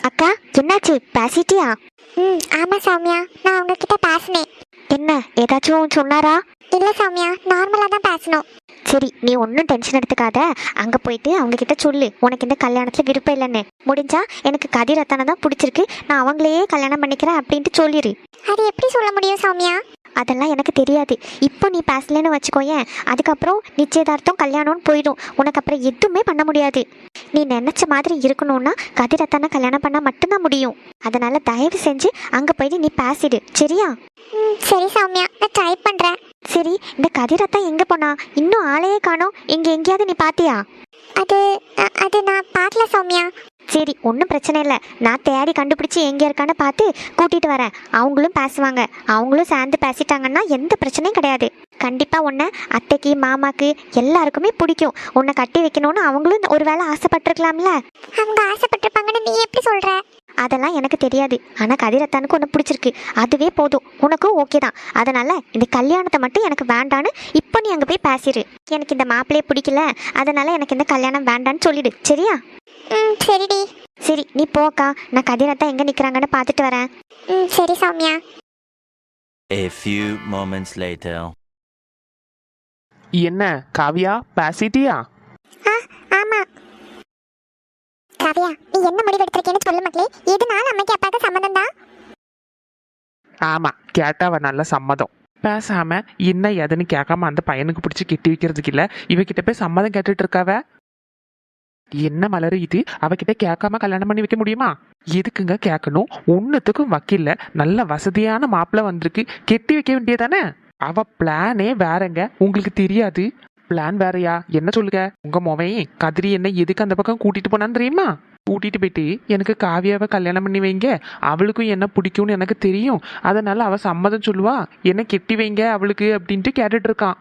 அக்கா, என்னாச்சு? பேசிட்டியா? ஆமா சௌமியா, நான் உங்ககிட்ட பேசினேன். என்ன, ஏதாச்சும் சொன்னாரா? இல்ல சௌமியா, நார்மலா தான் பேசணும். சரி, நீ ஒன்றும் டென்ஷன் எடுத்துக்காத. அங்கே போயிட்டு அவங்க கிட்ட சொல்லு, உனக்கு இந்த கல்யாணத்தில் விருப்பம் இல்லைன்னு. முடிஞ்சா எனக்கு கதிர் அத்தானை தான் பிடிச்சிருக்கு, நான் அவங்களையே கல்யாணம் பண்ணிக்கிறேன் அப்படின்ட்டு சொல்லிடு. அது எப்படி சொல்ல முடியும் சௌமியா? அதெல்லாம் எனக்கு தெரியாது. இப்போ நீ பேசலன்னு வச்சுக்கோயேன், அதுக்கப்புறம் நிச்சயதார்த்தம் கல்யாணம்னு போயிடும். உனக்கு அப்புறம் எதுவுமே பண்ண முடியாது. நீ நினச்ச மாதிரி இருக்கணும்னா கதிர் அத்தானை கல்யாணம் பண்ணால் மட்டும்தான் முடியும். அதனால தயவு செஞ்சு அங்கே போயிட்டு நீ பேசிடு, சரியா? சரி சௌமியா, நான் ட்ரை பண்றேன். சரி, இந்த கதிர் அத்தா எங்கே போனா? இன்னும் ஆளையே காணோம். இங்கே எங்கேயாவது நீ பாத்தியா? அது அது நான் பார்க்கல சௌமியா. சரி, ஒன்றும் பிரச்சனை இல்லை. நான் தேடி கண்டுபிடிச்சி எங்கே இருக்கான்னு பார்த்து கூட்டிகிட்டு வரேன். அவங்களும் பேசுவாங்க. அவங்களும் சேர்ந்து பேசிட்டாங்கன்னா எந்த பிரச்சனையும் கிடையாது. கண்டிப்பாக உன்னை அத்தைக்கு மாமாக்கு எல்லாருக்குமே பிடிக்கும். உன்னை கட்டி வைக்கணும்னு அவங்களும் ஒரு வேளை ஆசைப்பட்டிருக்கலாம்ல. அவங்க ஆசைப்பட்டிருப்பாங்கன்னு நீ எப்படி சொல்ற? அதெல்லாம் எனக்கு தெரியாது. ஆனால் கதிரத்தானுக்கு ஒன்று பிடிச்சிருக்கு, அதுவே போதும். உனக்கும் ஓகே தான். அதனால் இந்த கல்யாணத்தை மட்டும் எனக்கு வேண்டான்னு இப்போ நீ அங்கே போய் பேசிடு. எனக்கு இந்த மாப்பிள்ளையே பிடிக்கல, அதனால் எனக்கு இந்த கல்யாணம் வேண்டான்னு சொல்லிடு, சரியா? சரிடி. சரி, நீ போக்கா. நான் கதிரத்தா எங்கே நிற்கிறாங்கன்னு பார்த்துட்டு வரேன். சரி Soumya. A few moments later. என்ன காவியா, பேசிட்டியா? ஆமா காவியா, நீ என்ன முடிவு எடுத்திருக்கேன்னு சொல்லு மக்களே. எதுனால அம்மைக்கு அப்பாவுக்கு சம்மதம் தான்? ஆமா, கேட்டவ நல்ல சம்மதம். பேசாம என்ன எதுன்னு கேட்காம அந்த பையனுக்கு பிடிச்சி கெட்டி வைக்கிறதுக்கு இல்ல, இவகிட்ட போய் சம்மதம் கேட்டுட்டு இருக்காவ. என்ன மலரு இது? அவகிட்ட கேட்காம கல்யாணம் பண்ணி வைக்க முடியுமா? எதுக்குங்க கேட்கணும்? ஒன்னுத்துக்கும் வக்கீல்ல, நல்ல வசதியான மாப்பிள்ள வந்திருக்கு, கெட்டி வைக்க வேண்டியதானே? அவ பிளானே வேறங்க, உங்களுக்கு தெரியாது. பிளான் வேறையா? என்ன சொல்லுங்க உங்க மொவையே. கதிரி என்ன எதுக்கு அந்த பக்கம் கூட்டிட்டு போனான்னு தெரியுமா? கூட்டிட்டு போயிட்டு எனக்கு காவியாவை கல்யாணம் பண்ணி வைங்க, அவளுக்கும் என்ன பிடிக்கும்னு எனக்கு தெரியும், அதனால அவ சம்மதம் சொல்லுவா, என்ன கெட்டி வைங்க அவளுக்கு அப்படின்ட்டு கேட்டுட்டு இருக்கான்.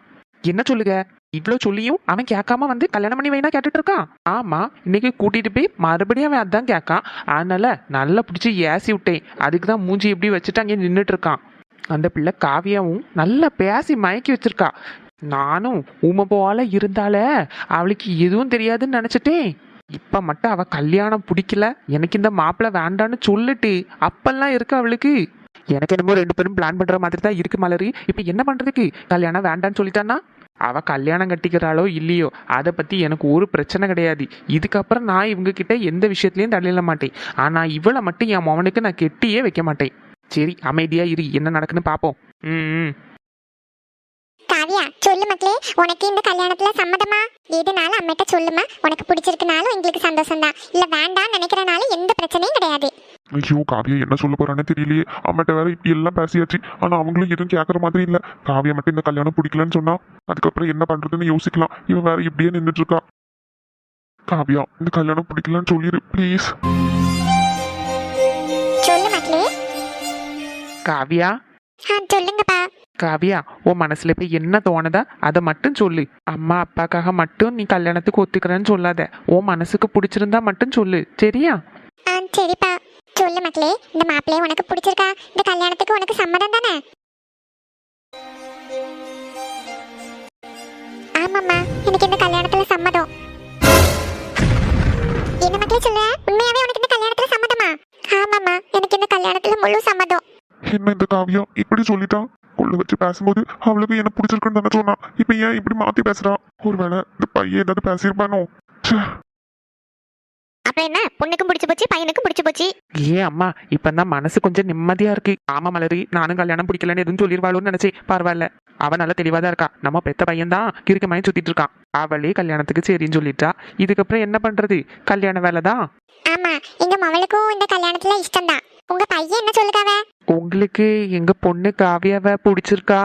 என்ன சொல்லுங்க? இவ்வளோ சொல்லியும் அவன் கேட்காம வந்து கல்யாணம் பண்ணி வைனா கேட்டுட்டு இருக்கான். ஆமா, இன்னைக்கு கூட்டிட்டு போய் மறுபடியும் அவன் அதான் கேட்கான். அதனால நல்லா பிடிச்சி ஏசி விட்டேன். அதுக்கு தான் மூஞ்சி எப்படி வச்சுட்டு அங்கே நின்றுட்டு இருக்கான். அந்த பிள்ளை காவியாவும் நல்லா பேசி மயக்கி வச்சிருக்கா. நானும் ஊமை போல இருந்தால அவளுக்கு எதுவும் தெரியாதுன்னு நினைச்சிட்டேன். இப்ப மட்டும் அவ கல்யாணம் பிடிக்கல, எனக்கு இந்த மாப்பிள்ளை வேண்டான்னு சொல்லிட்டு அப்பெல்லாம் இருக்கு அவளுக்கு. எனக்கு என்னமோ ரெண்டு பேரும் பிளான் பண்ற மாதிரி தான் இருக்கு மலரி. இப்ப என்ன பண்றதுக்கு? கல்யாணம் வேண்டான்னு சொல்லிட்டானா அவ கல்யாணம் கட்டிக்கிறாளோ இல்லையோ அதை பத்தி எனக்கு ஒரு பிரச்சனை கிடையாது. இதுக்கப்புறம் நான் இவங்க கிட்ட எந்த விஷயத்துலயும் தள்ளிட மாட்டேன். ஆனா இவளை மட்டும் என் மவனுக்கு நான் கெட்டியே வைக்க மாட்டேன். சரி, அமைதியா இரு, என்ன நடக்குன்னு பாப்போம். காவியா, சொல்லு மக்களே, உனக்கு இந்த கல்யாணத்துல சம்மதமா? எதுனால அம்மிட்ட சொல்லுமா. உனக்கு பிடிச்சிருக்குனாலும் எங்களுக்கு சந்தோஷம் தான், இல்ல வேண்டாம் நினைக்கிறனாலும் எந்த பிரச்சனையும் கிடையாது. ஐயோ காவியா, என்ன சொல்ல போறானே தெரியலையே. அம்மிட்ட வேற இப்படி எல்லாம் பேசியாச்சு, ஆனா அவங்களும் எதுவும் கேட்கற மாதிரி இல்ல. காவியா மட்டும் இந்த கல்யாணம் பிடிக்கலன்னு சொன்னா அதுக்கப்புறம் என்ன பண்றதுன்னு யோசிக்கலாம். இவன் வேற இப்படியே நின்றுட்டு இருக்கா. காவியா, இந்த கல்யாணம் பிடிக்கலன்னு சொல்லிடு ப்ளீஸ். சொல்லு மக்களே. காவியா, சொல்லுங்கப்பா. காவியா, உன் மனசுல இப்ப என்ன தோணுதா அதை மட்டும் சொல்லு. அம்மா அப்பாக்காக மட்டும் நீ கல்யாணத்துக்கு ஒத்துக்கிறேன்னு சொல்லாத. உன் மனசுக்கு பிடிச்சிருந்தா மட்டும் சொல்லு, சரியா? சரிப்பா. சொல்லு மக்களே, இந்த மாப்பிள்ளைய உனக்கு பிடிச்சிருக்கா? இந்த கல்யாணத்துக்கு உனக்கு சம்மதம் தானே? ஆமாம்மா, எனக்கு இந்த கல்யாணத்துல சம்மதம். என்ன மக்களே சொல்ற? உண்மையாவே உனக்கு இந்த கல்யாணத்துல சம்மதமா? ஆமாம்மா, எனக்கு இந்த கல்யாணத்துல முழு சம்மதம். என்ன இந்த காவியா இப்படி சொல்லிட்டான்? கொள்ள வச்சு பேசும்போது அவளுக்கு என்ன பிடிச்சிருக்குன்னு தானே சொன்னா, இப்ப ஏன் இப்படி மாத்தி பேசுறா? ஒருவேளை இந்த பையன் ஏதாவது பேசியிருப்பானோ? அப்புறம் என்ன, பொண்ணுக்கும் பிடிச்சி போச்சு, பையனுக்கும் பிடிச்சி போச்சு. ஏன் அம்மா, இப்பதான் மனசு கொஞ்சம் நிம்மதியா இருக்கு. ஆமா மலரி, நானும் கல்யாணம் பிடிக்கலன்னு எதுவும் சொல்லிடுவாளோன்னு நினைச்சேன். பரவாயில்ல, அவ நல்லா தெளிவாதான் இருக்கா. நம்ம பெத்த பையன் தான் கிறுக்கமாயும் சுத்திட்டு இருக்கான். அவளே கல்யாணத்துக்கு சரின்னு சொல்லிட்டா. இதுக்கப்புறம் என்ன பண்றது? கல்யாண வேலை தான். ஆமா, எங்க மவளுக்கும் இந்த கல்யாணத்துல இஷ்டம் தான். உங்க பையன் என்ன சொல்லுதாவ? உங்களுக்கு எங்க பொண்ணு காவியாவை பிடிச்சிருக்கா?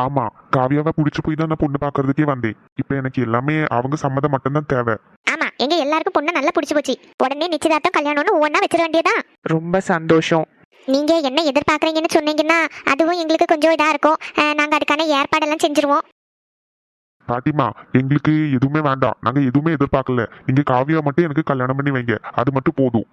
ஆமா, காவியாவை பிடிச்சு போய் தான் நான் பொண்ணு பாக்குறதுக்கே வந்தேன். இப்ப எனக்கு எல்லாமே அவங்க சம்மதம் மட்டும்தான் தேவை. ஆமா, எங்க எல்லாருக்கும் பொண்ணு நல்லா பிடிச்சி போச்சு. உடனே நிச்சயதார்த்தம் கல்யாணம்னு ஒவ்வொன்னா வச்சிட வேண்டியதா. ரொம்ப சந்தோஷம். நீங்க என்ன எதிர்பார்க்கறீங்கன்னு சொன்னீங்கன்னா அதுவும் எங்களுக்கு கொஞ்சம் இதா இருக்கும். நாங்க அதுக்கான ஏற்பாடெல்லாம் செஞ்சிருவோம். பாட்டிமா, எங்களுக்கு எதுவுமே வேண்டாம், நாங்க எதுவுமே எதிர்பார்க்கல. நீங்க காவியா மட்டும் எனக்கு கல்யாணம் பண்ணி வைங்க, அது மட்டும் போதும்.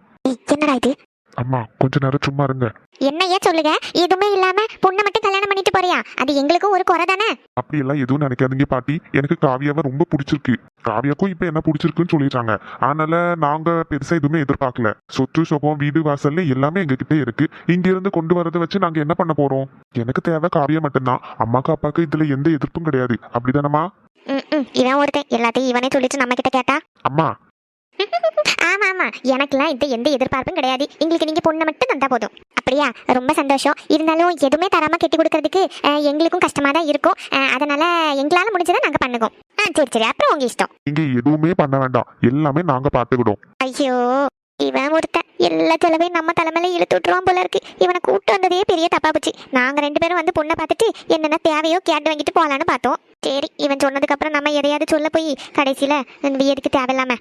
என்னடா இது? அம்மா கொஞ்ச நேரம் சும்மா இருங்க. என்னையா சொல்லுங்க, எதுவுமே இல்லாம பொண்ணை மட்டும் கல்யாணம் பண்ணிட்டு போறியா? அது எங்களுக்கும் ஒரு குறை தானே. அப்படி எல்லாம் எதுவும் நினைக்காதீங்க பாட்டி. எனக்கு காவியாவை ரொம்ப பிடிச்சிருக்கு. காவியாக்கும் இப்ப என்ன பிடிச்சிருக்குன்னு சொல்லிடுறாங்க. அதனால நாங்க பெருசா எதுவுமே எதிர்பார்க்கல. சொத்து சுகம் வீடு வாசல்னு எல்லாமே எங்க கிட்ட இருக்கு. இங்க இருந்து கொண்டு வரதை வச்சு நாங்க என்ன பண்ண போறோம்? எனக்கு தேவை காவியா மட்டும்தான். அம்மாக்கு அப்பாக்கு இதுல எந்த எதிர்ப்பும் கிடையாது. அப்படிதானம்மா? இவன் ஒருத்தன் எல்லாத்தையும் இவனே சொல்லிட்டு நம்ம கிட்ட கேட்டா. அம்மா ஆமா ஆமா, எனக்குலாம் இந்த எந்த எதிர்பார்ப்பும் கிடையாது. எங்களுக்கு நீங்க பொண்ணை மட்டும் தந்தா போதும். அப்படியா? ரொம்ப சந்தோஷம். இருந்தாலும் எதுவுமே தராம கட்டி கொடுக்கறதுக்கு எங்களுக்கும் கஷ்டமா தான் இருக்கும். அதனால எங்களால முடிஞ்சதை நாங்க பண்ணுவோம். சரி சரி, அப்புறம் உங்க இஷ்டம். நீங்க எதுவுமே பண்ண வேண்டாம். எல்லாமே நாங்க பாத்துக்கிடும். ஐயோ, இவன் ஒருத்தன் எல்லா செலவையும் நம்ம தலைமையில இழுத்து விட்டுருவான் போல இருக்கு. இவனை கூப்பிட்டு வந்ததே பெரிய தப்பா போச்சு. நாங்க 2 பேரும் வந்து பொண்ணை பார்த்துட்டு என்னென்ன தேவையோ கேட்டு வாங்கிட்டு போகலான்னு பார்த்தோம். சரி, இவன் சொன்னதுக்கு அப்புறம் நம்ம எதையாவது சொல்ல போய் கடைசியில எதுக்கு தேவையில்லாம.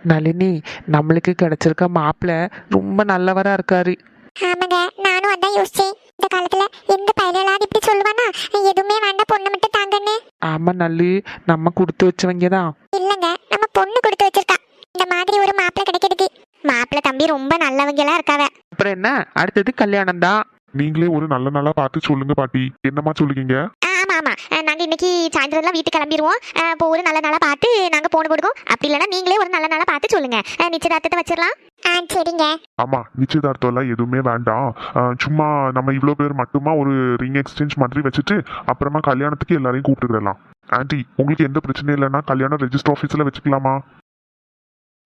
நளினி, நம்மளுக்கு கிடைச்சிருக்க மாப்பிள்ள ரொம்ப நல்லவரா இருக்காரு. ஆமாங்க, நானும் அதான் யோசிச்சேன். இந்த காலத்துல எந்த பையனாவது இப்படி சொல்லுவானா, எதுவுமே வேண்டாம் பொண்ணு மட்டும் தாங்கன்னு. ஆமா நல்லு, நம்ம கொடுத்து வச்சவங்க தான். இல்லங்க, நம்ம பொண்ணு கொடுத்து வச்சிருக்கா இந்த மாதிரி ஒரு மாப்பிள்ளை கிடைக்கிறதுக்கு. மாப்பிள்ளை தம்பி ரொம்ப நல்லவங்களா இருக்காவ. அப்புறம் என்ன, அடுத்தது கல்யாணம் தான். நீங்களே ஒரு நல்ல நாளா பார்த்து சொல்லுங்க பாட்டி. என்னம்மா சொல்லுவீங்க? ஆமா ஆமா, நாங்க இன்னைக்கு சாயந்தரம்லாம் வீட்டுக்கு கிளம்பிடுவோம். இப்போ ஒரு நல்ல நாளா பார்த்து நாங்க போன போடுவோம். அப்படி இல்லைன்னா நீங்களே ஒரு நல்ல நாளா பார்த்து சொல்லுங்க. நிச்சயதார்த்தத்தை வச்சிடலாம். சரிங்க. ஆமா, நிச்சயதார்த்தம் எல்லாம் எதுவுமே வேண்டாம். சும்மா நம்ம இவ்வளோ பேர் மட்டுமா ஒரு ரிங் எக்ஸ்சேஞ்ச் மாதிரி வச்சுட்டு அப்புறமா கல்யாணத்துக்கு எல்லாரையும் கூப்பிட்டுக்கலாம். ஆண்டி, உங்களுக்கு எந்த பிரச்சனையும் இல்லைன்னா கல்யாணம் ரெஜிஸ்டர் ஆஃபீஸில் வச்சுக்கலாமா?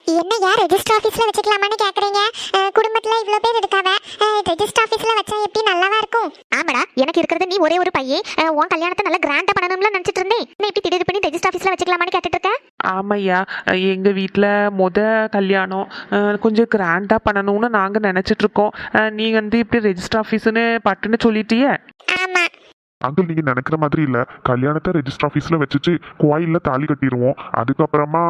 என்னையா ரெஜிஸ்டர் ஆபீஸ்ல வச்சுக்கலாமான்னு கேக்குறீங்க? குடும்பத்துல இவ்ளோ பேர் இருக்காவ, ரெஜிஸ்டர் ஆபீஸ்ல வச்சா எப்படி நல்லாவா இருக்கும்? ஆமாடா, எனக்கு இருக்கிறது நீ ஒரே ஒரு பையன். உன் கல்யாணத்தை நல்லா கிராண்டா பண்ணணும்னு நினைச்சிட்டு இருந்தேன். என்ன இப்படி திடீர் பண்ணி ரெஜிஸ்டர் ஆஃபீஸ்ல வச்சுக்கலாமான்னு கேட்டுட்டு இருக்க? ஆமையா, எங்க வீட்டில் கல்யாணம் கொஞ்சம் கிராண்டா பண்ணணும்னு நாங்க நினைச்சிட்டு இருக்கோம். நீ வந்து இப்படி ரெஜிஸ்டர் ஆஃபீஸ்னு பட்டுன்னு சொல்லிட்டியே. ஆமா. அங்கிள், நீங்க நினைக்கிற மாதிரி இல்ல. கல்யாணத்தை ரெஜிஸ்டர் ஆஃபீஸ்ல வச்சுட்டு கோயில்ல தாலி கட்டிடுவோம். அதுக்கப்புறமா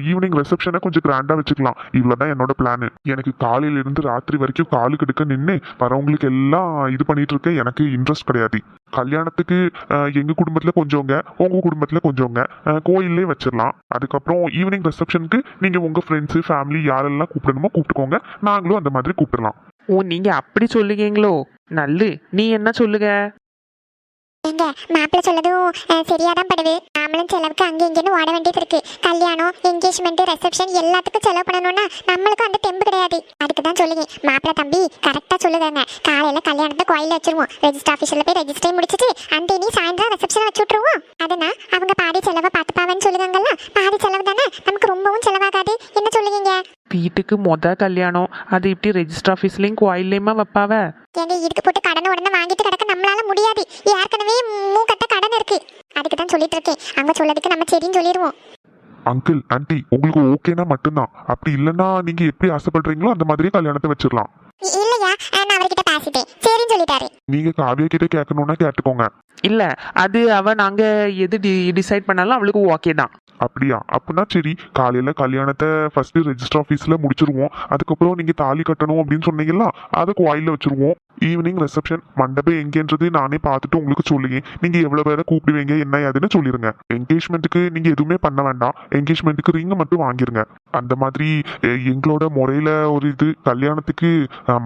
ஈவினிங் ரிசப்ஷனை கொஞ்சம் கிராண்டா வச்சுக்கலாம். இவ்வளவுதான் என்னோட பிளான். எனக்கு காலையில இருந்து ராத்திரி வரைக்கும் காலு கெடுக்க நின்று வரவங்களுக்கு எல்லாம் இது பண்ணிட்டு இருக்கேன். எனக்கு இன்ட்ரெஸ்ட் கிடையாது. கல்யாணத்துக்கு எங்க குடும்பத்துல கொஞ்சவங்க, உங்க குடும்பத்துல கொஞ்சவங்க கோயிலே வச்சிடலாம். அதுக்கப்புறம் ஈவினிங் ரிசப்ஷனுக்கு நீங்க உங்க ஃப்ரெண்ட்ஸ் ஃபேமிலி யாரெல்லாம் கூப்பிடணுமோ கூப்பிட்டுக்கோங்க. நாங்களும் அந்த மாதிரி கூப்பிடலாம். ஓ, நீங்க அப்படி சொல்லுவீங்களோ? நல்லு, நீ என்ன சொல்லுங்க? எங்க மாப்பிள்ளை சொல்லதும் சரியாதான் படுது. நாமளும் செலவுக்கு அங்கே இங்கேன்னு ஓட வேண்டியது இருக்கு. கல்யாணம், என்கேஜ்மெண்ட், ரிசப்ஷன் எல்லாத்துக்கும் செலவு பண்ணணும்னா நம்மளுக்கும் அந்த தெம்பு கிடையாது. அதுக்கு தான் சொல்லுங்க, மாப்பிள்ளை தம்பி கரெக்டா சொல்லுதாங்க. காலையில கல்யாணத்தை கோயில வச்சிருவோம். ரெஜிஸ்டர் ஆஃபீஸ்ல போய் ரெஜிஸ்டர் முடிச்சிட்டு அந்த நீ சாயந்தரம் ரிசப்ஷன் வச்சு விட்டுருவோம். அதனா அவங்க பாதி செலவை பார்த்துப்பாவன்னு சொல்லுதாங்கல்ல. பாதி செலவு தானே, நமக்கு ரொம்பவும் செலவாகாது. என்ன சொல்லுவீங்க? வீட்டுக்கு கல்யாணம், அது இப்படி ரெஜிஸ்டர் ஆஃபீஸ்லயும் கோயில்லையுமா வைப்பாவ? எங்க இதுக்கு போட்டு கடன் உடனே வாங்கிட்டு கிடக்க நம்மளால முடியாது. ஏற்கனவே மூக்கட்ட கடன் இருக்கு. அதுக்கு தான் சொல்லிட்டு இருக்கேன். அவங்க சொல்லதுக்கு நம்ம சரின்னு சொல்லிடுவோம். அங்கிள், ஆண்டி, உங்களுக்கு ஓகேனா மட்டும்தான். அப்படி இல்லைன்னா நீங்க எப்படி ஆசைப்படுறீங்களோ அந்த மாதிரியே கல்யாணத்தை வச்சிடலாம். இல்லையா, நான் அவர்கிட்ட பேசிட்டேன், சரின்னு சொல்லிட்டாரு. நீங்க காவியா கிட்ட கேட்கணும்னா கேட்டுக்கோங்க. இல்ல, அது நாங்க எது டிசைட் பண்ணாலும் அவளுக்கு ஓகே தான். அப்படியா? அப்படின்னா சரி, காலையில கல்யாணத்தை ஃபர்ஸ்ட் ரெஜிஸ்டர் ஆஃபீஸ்ல முடிச்சிருவோம். அதுக்கப்புறம் நீங்க தாலி கட்டணும் அப்படின்னு சொன்னீங்களா, அதை கோயில்ல வச்சிருவோம். ஈவினிங் ரிசப்ஷன் மண்டபம் எங்கேன்றது நானே பார்த்துட்டு உங்களுக்கு சொல்லுங்க. நீங்க எவ்வளவு பேரை கூப்பிடுவீங்க என்ன ஏதுன்னு சொல்லிருங்க. என்கேஜ்மெண்ட்டுக்கு நீங்க எதுவுமே பண்ண வேண்டாம். என்கேஜ்மெண்ட்டுக்கு ரிங்க மட்டும் வாங்கிருங்க. அந்த மாதிரி எங்களோட முறையில ஒரு இது கல்யாணத்துக்கு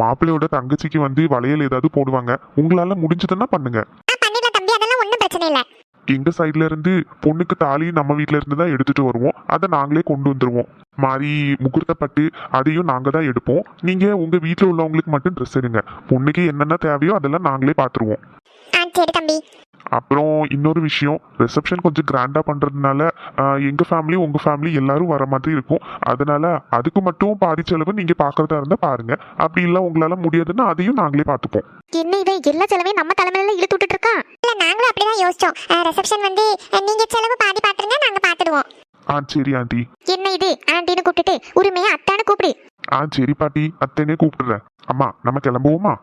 மாப்பிள்ளையோட தங்கச்சிக்கு வந்து வளையல் ஏதாவது போடுவாங்க. உங்களால முடிஞ்சதுன்னா பண்ணுங்க. பண்ணிடலாம் தம்பி, அதெல்லாம் ஒன்றும் பிரச்சனை இல்லை. எங்க சைட்ல இருந்து பொண்ணுக்கு தாலி நம்ம வீட்ல இருந்து தான் எடுத்துட்டு வருவோம். அதை நாங்களே கொண்டு வந்துருவோம். மாதிரி முகூர்த்தப்பட்டு அதையும் நாங்க தான் எடுப்போம். நீங்க உங்க வீட்டுல உள்ளவங்களுக்கு மட்டும் ட்ரெஸ் எடுங்க. பொண்ணுக்கு என்னென்ன தேவையோ அதெல்லாம் நாங்களே பாத்துருவோம். சரி தம்பி. அப்புறம் இன்னொரு விஷயம், ரிசப்ஷன் கொஞ்சம் கிராண்டா பண்றதுனால எங்க ஃபேமிலி உங்க ஃபேமிலி எல்லாரும் வர மாதிரி இருக்கும். அதனால அதுக்கு மட்டும் பாதி செலவு நீங்க பாக்குறதா இருந்தா பாருங்க. அப்படி இல்ல உங்களால முடியாதுன்னா அதையும் நாங்களே பாத்துப்போம். என்ன இவன் எல்லா செலவையும் நம்ம தலைமையில இழுத்து விட்டுட்டு இருக்கான்? இல்ல, நாங்களும் அப்படிதான் யோசிச்சோம். ரிசப்ஷன் வந்து நீங்க செலவு பாதி பாத்துருங்க, நாங்க பாத்துடுவோம். சரி ஆண்டி. என்ன இது ஆண்டின்னு கூப்பிட்டுட்டு உரிமையா அத்தான்னு கூப்பிடு. சரி பாட்டி, அத்தனே கூப்பிடுறேன். அம்மா, நம்ம கிளம்புவோமா?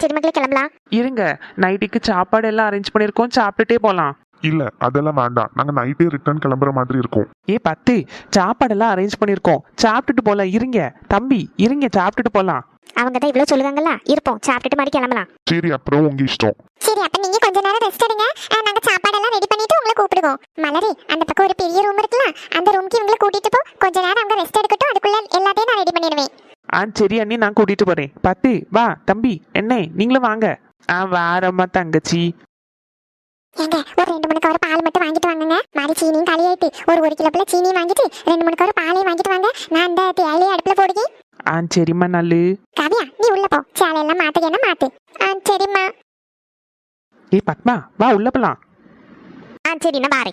சரி மக்களே, கிளம்பலாம். இருங்க, நைட்டுக்கு சாப்பாடு எல்லாம் அரேஞ்ச் பண்ணிருக்கோம், சாப்பிட்டுட்டே போலாம். இல்ல, அதெல்லாம் வேண்டாம். நாங்க நைட்டே ரிட்டர்ன் கிளம்புற மாதிரி இருக்கும். பத்து, சாப்பாடெல்லாம் அரேஞ்ச் பண்ணிருக்கோம், சாப்பிட்டுட்டு போலாம். இருங்க தம்பி, இருங்க, சாப்பிட்டுட்டு போலாம். அவங்க தான் இவ்வளவு சொல்லுவாங்கல்ல, இருப்போம், சாப்பிட்டுட்டு மாதிரி கிளம்பலாம். சரி, அப்புறம் உங்க இஷ்டம். சரி, அப்ப நீங்க கொஞ்ச நேரம் ரெஸ்ட் எடுங்க. நாங்க சாப்பாடெல்லாம் ரெடி பண்ணிட்டு உங்களை கூப்பிடுவோம். மலரி, அந்த பக்கம் ஒரு பெரிய ரூம் இருக்குல்ல, அந்த ரூமுக்கு இவங்களை கூட்டிட்டு போ. கொஞ்ச நேரம் அவங்க ரெஸ்ட் எடுக்கட்டும். அதுக்குள்ள எல்லாத்தையும் நான் ரெடி பண்ணிடுவேன். சரி அண்ணி நான் கூட்டிட்டு போறேன். பத்து வா தம்பி என்ன நீங்களும் வாங்க. வாரம்மா தங்கச்சி. ஏங்க ஒரு 2-3 கவர் பால் மட்டும் வாங்கிட்டு வாங்குங்க. மாதிரி சீனியும் களியாயிட்டு ஒரு கிலோக்குள்ள சீனியும் வாங்கிட்டு 2-3 கவர் பாலையும் வாங்கிட்டு வாங்க. நான் அந்த தேயிலையை அடுப்புல போடுங்க. சரிம்மா நல்லு. காவியா நீ உள்ள போ, சேலையெல்லாம் மாத்துக்கேன்னா மாத்து. சரிம்மா. பத்மா வா உள்ள போலாம். சரி நான் பாரு.